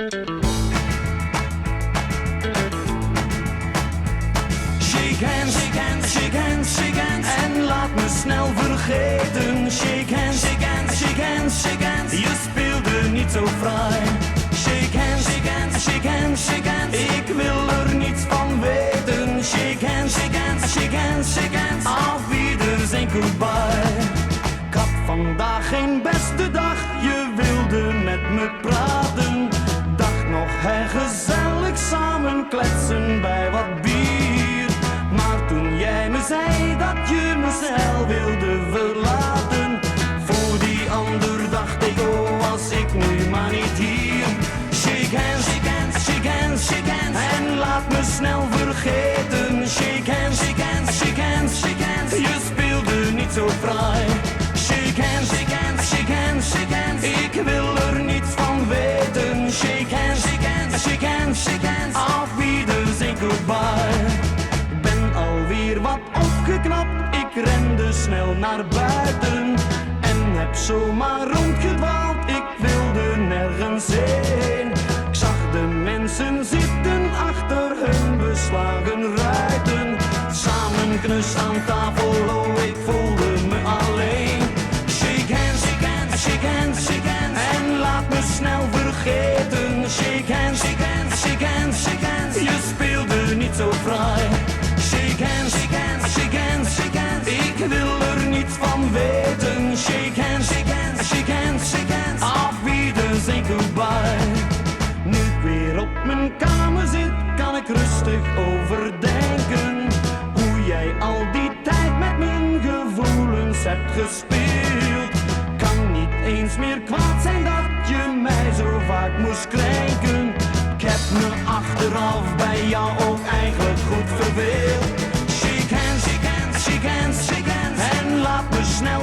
Shake hands, shake hands, shake hands, shake hands. En laat me snel vergeten. Shake hands, shake hands, shake hands, shake hands. Je speelde niet zo fraai. Shake hands, shake hands, shake hands, shake hands. Ik wil er niets van weten. Shake hands, shake hands, shake hands, shake hands. Auf Wiedersehen, goodbye. Ik had vandaag geen beste dag. Je wilde met me praten. Dacht nog, gezellig samen kletsen bij wat bier. Maar toen jij me zei dat je me snel wilde verlaten, voor die ander dacht ik, oh, was ik nu maar niet hier. Shake hands, shake hands, shake hands, shake hands. En laat me snel vergeten. Shake hands, shake hands, shake hands, shake hands. Je speelde niet zo fraai. Shake hands, shake hands, shake hands, shake hands. Ik wil er niets van weten. Shake hands, shake hands, shake hands, shake hands. Auf Wiedersehen, goodbye. Ik ben alweer wat opgeknapt. Ik rende snel naar buiten en heb zomaar rondgedwaald. Ik wilde nergens heen. Ik zag de mensen zitten achter hun beslagen ruiten. Samen knus aan tafel, oh, ik voelde me alleen. Shake hands, shake hands, shake hands, shake hands. En laat me snel vergeten. Shake hands, shake hands, shake hands, shake hands. Je speelde niet zo fraai. Shake hands, shake hands, shake hands, shake hands. Ik wil er niets van weten. Shake hands, shake hands, shake hands, shake hands. Auf Wiedersehen, goodbye. Nu ik weer op mijn kamer zit, kan ik rustig overdenken hoe jij al die tijd met mijn gevoelens hebt gespeeld. Kan niet eens meer kwaad zijn dat je mij zo vaak moest krenken. Ik heb me achteraf bij jou ook eigenlijk goed verveeld. Shake hands, shake hands, shake hands, shake hands. En laat me snel